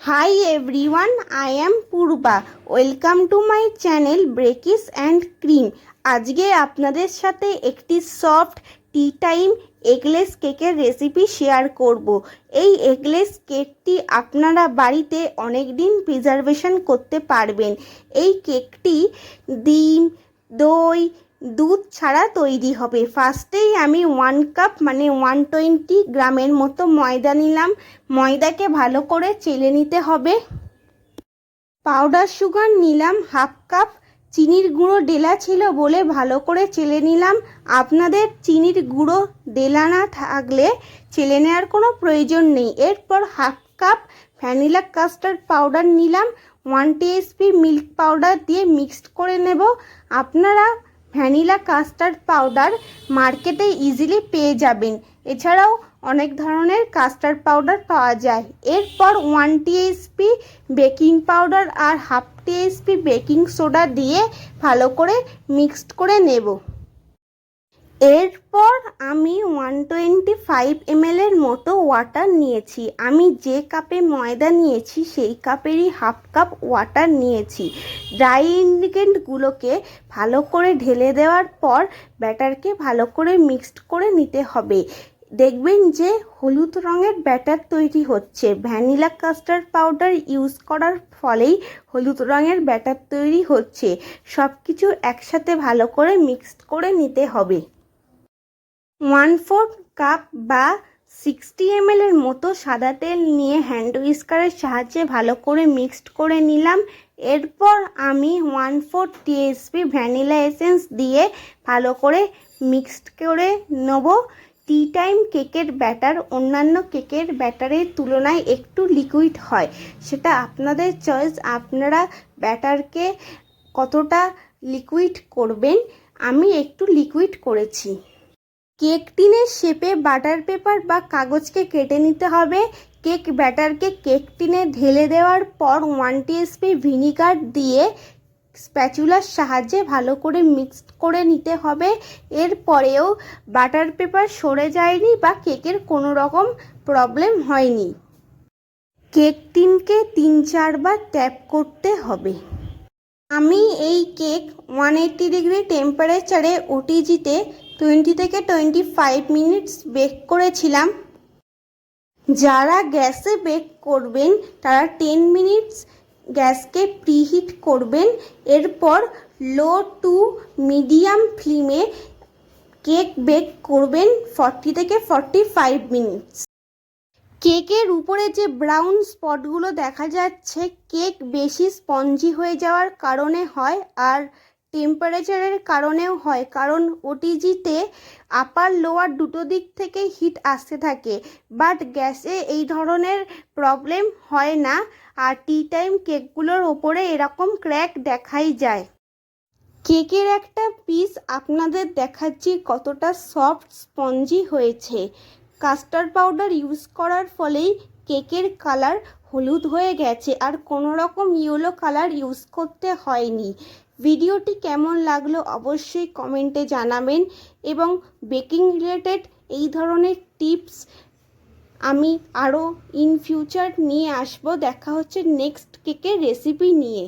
Hi everyone, I am Purba. Welcome to my channel Breakis and Cream. আজকে আপনাদের সাথে একটি সফট টি টাইম এগলেস কেকের recipe share করব। এই এগলেস কেকটি আপনারা বাড়িতে অনেক দিন প্রিজারভেশন করতে পারবেন। এই কেকটি ডিম, দই, দুধ ছাড়া তৈরি হবে। ফার্স্টেই আমি 1 কাপ মানে 120 গ্রামের মতো ময়দা নিলাম। ময়দাকে ভালো করে চেলে নিতে হবে। পাউডার সুগার নিলাম হাফ কাপ। চিনির গুঁড়ো ডেলা ছিল বলে ভালো করে চেলে নিলাম। আপনাদের চিনির গুঁড়ো ডেলা না থাকলে চেলে নেওয়ার কোনো প্রয়োজন নেই। এরপর half cup vanilla custard powder নিলাম। 1 টিস্পুন মিল্ক পাউডার দিয়ে মিক্সড করে নেব। আপনারা ভ্যানিলা কাস্টার্ড পাউডার মার্কেটে ইজিলি পেয়ে যাবেন। এছাড়াও অনেক ধরনের কাস্টার্ড পাউডার পাওয়া যায়। এরপর 1 টিস্পুন বেকিং পাউডার আর হাফ টিস্পুন বেকিং সোডা দিয়ে ভালো করে মিক্সড করে নেব। এরপর আমি 125 ml এর মতো ওয়াটার নিয়েছি। আমি যে কাপে ময়দা নিয়েছি সেই কাপেরই হাফ কাপ ওয়াটার নিয়েছি। ড্রাই ইনগ্রিডিয়েন্টগুলোকে ভালো করে ঢেলে দেওয়ার পর ব্যাটারকে ভালো করে মিক্সড করে নিতে হবে। দেখবেন যে হলুদ রঙের ব্যাটার তৈরি হচ্ছে। ভ্যানিলা কাস্টার্ড পাউডার ইউজ করার ফলেই হলুদ রঙের ব্যাটার তৈরি হচ্ছে। সব কিছু একসাথে ভালো করে মিক্সড করে নিতে হবে। 1/4 কাপ বা 60 ml এর মতো সাদা তেল নিয়ে হ্যান্ড হুইস্কারের সাহায্যে ভালো করে মিক্সড করে নিলাম। এরপর আমি 1/4 টিস্পুন ভ্যানিলা এসেন্স দিয়ে ভালো করে মিক্সড করে নেব। টি টাইম কেকের ব্যাটার অন্যান্য কেকের ব্যাটারের তুলনায় একটু লিকুইড হয়, সেটা আপনাদের চয়েস। আপনারা ব্যাটারকে কতটা লিকুইড করবেন, আমি একটু লিকুইড করেছি। কেক টিনের শেপে বাটার পেপার বা কাগজকে কেটে নিতে হবে। কেক ব্যাটারকে কেক টিনে ঢেলে দেওয়ার পর 1 টিস্পুন ভিনিগার দিয়ে স্প্যাচুলার সাহায্যে ভালো করে মিক্সড করে নিতে হবে। এরপরেও বাটার পেপার সরে যায়নি বা কেকের কোনো রকম প্রবলেম হয়নি। কেক টিনকে 3-4 বার ট্যাপ করতে হবে। আমি এই কেক 180 ডিগ্রি টেম্পারেচারে ওটিজিতে 20 থেকে 25 মিনিটস বেক করেছিলাম। যারা গ্যাসে বেক করবেন তারা 10 মিনিটস গ্যাসকে প্রিহিট করবেন। এরপর লো টু মিডিয়াম ফ্লেমে কেক বেক করবেন 40 থেকে 45 মিনিটস। কেকের উপরে যে ব্রাউন স্পটগুলো দেখা যাচ্ছে, কেক বেশি স্পঞ্জি হয়ে যাওয়ার কারণে হয় আর টেম্পারেচারের কারণেও হয়। কারণ ওটিজিতে আপার লোয়ার দুটো দিক থেকে হিট আসতে থাকে, বাট গ্যাসে এই ধরনের প্রবলেম হয় না। আর টি টাইম কেকগুলোর ওপরে এরকম ক্র্যাক দেখাই যায়। কেকের একটা পিস আপনাদের দেখাচ্ছি কতটা সফট স্পঞ্জি হয়েছে। কাস্টার্ড পাউডার ইউজ করার ফলেই কেকের কালার হলুদ হয়ে গেছে, আর কোনো রকম ইয়েলো কালার ইউজ করতে হয়নি। ভিডিওটি কেমন লাগলো অবশ্যই কমেন্টে জানাবেন, এবং বেকিং রিলেটেড এই ধরনের টিপস আমি আরও ইন ফিউচার নিয়ে আসবো। দেখা হচ্ছে নেক্সট কেকের রেসিপি নিয়ে।